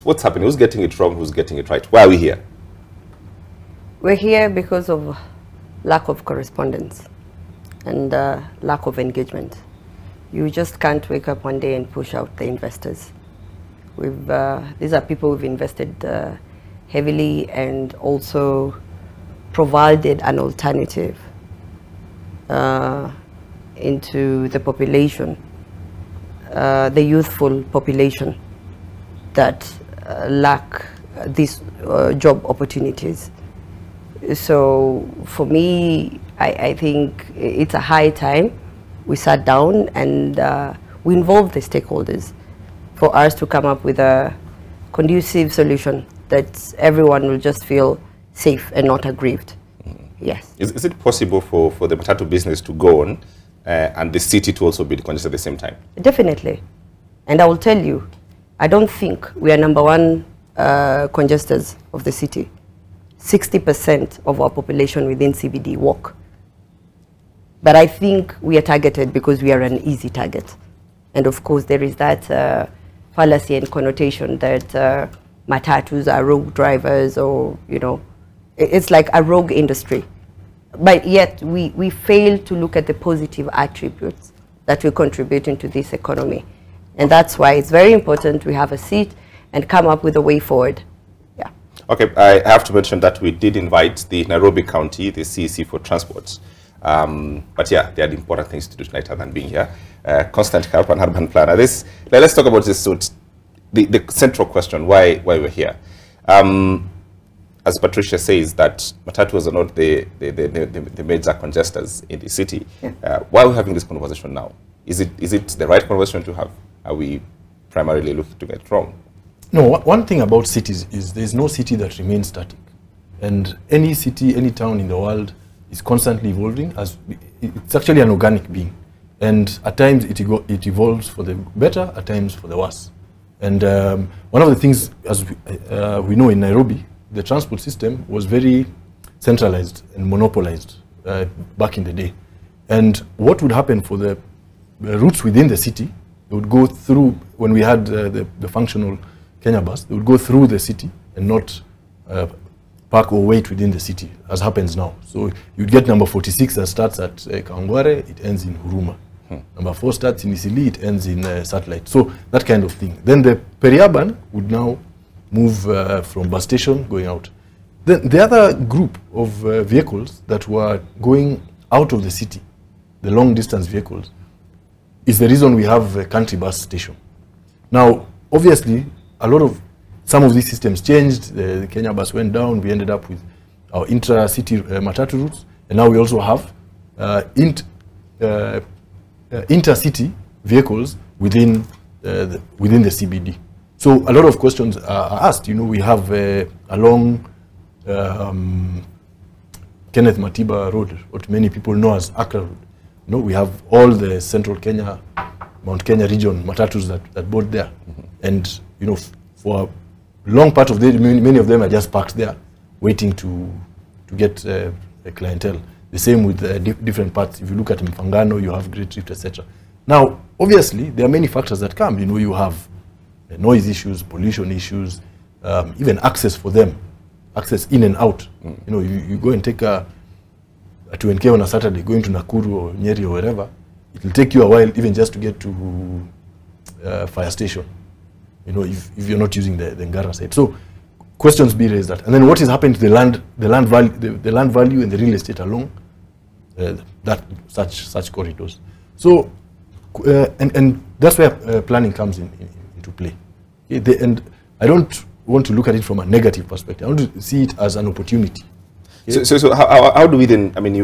What's happening? Who's getting it wrong? Who's getting it right? Why are we here? We're here because of lack of correspondence and lack of engagement. You just can't wake up one day and push out the investors. These are people who've invested heavily and also provided an alternative into the population, the youthful population that lack these job opportunities. So for me, I think it's a high time we sat down and we involved the stakeholders for us to come up with a conducive solution that everyone will just feel safe and not aggrieved. Yes. Is it possible for the Matatu business to go on and the city to also be congested at the same time? Definitely. And I will tell you, I don't think we are #1 congesters of the city. 60% of our population within CBD walk. But I think we are targeted because we are an easy target. And of course, there is that fallacy and connotation that Matatus are rogue drivers, or, you know, it's like a rogue industry. But yet, we fail to look at the positive attributes that we contribute into this economy. And that's why it's very important we have a seat and come up with a way forward. Yeah. Okay, I have to mention that we did invite the Nairobi County, the CEC for Transport. But yeah, they had important things to do tonight other than being here. Constant help and urban planner. Let's talk about this. So the central question, why we're here. As Patricia says, that Matatus are not the major congesters in the city. Yeah. Why are we having this conversation now? Is it the right conversation to have? Are we primarily looking to get it wrong? No, one thing about cities is there's no city that remains static. And any city, any town in the world is constantly evolving. It's actually an organic being. And at times it evolves for the better, at times for the worse. And one of the things, as we know in Nairobi, the transport system was very centralized and monopolized back in the day. And what would happen for the routes within the city, they would go through, when we had the functional Kenya bus, they would go through the city and not park or wait within the city, as happens now. So you'd get number 46 that starts at Kangware, it ends in Huruma. Number 4 starts in Isili, it ends in Satellite. So that kind of thing. Then the peri-urban would now move from bus station going out. Then the other group of vehicles that were going out of the city, the long distance vehicles, is the reason we have a country bus station. Now, obviously, some of these systems changed. The Kenya bus went down. We ended up with our intra-city Matatu routes, and now we also have intercity vehicles within the CBD. So a lot of questions are asked. You know, we have along Kenneth Matiba Road, what many people know as Accra Road. You know, we have all the central Kenya, Mount Kenya region Matatus that board there. And, you know, for a long part of the day, many of them are just parked there, waiting to get a clientele. The same with different parts. If you look at Mfangano, you have Great Rift, etc. Now, obviously, there are many factors that come. You know, you have noise issues, pollution issues, even access for them, access in and out. You know, you go and take a 2NK on a Saturday, going to Nakuru or Nyeri or wherever, it will take you a while even just to get to fire station, you know, if you're not using the Ngara side. So questions be raised that. And then what is happening to the land value and the real estate along such corridors. So, and that's where planning comes into play. And I don't want to look at it from a negative perspective. I want to see it as an opportunity. So how do we then, I mean,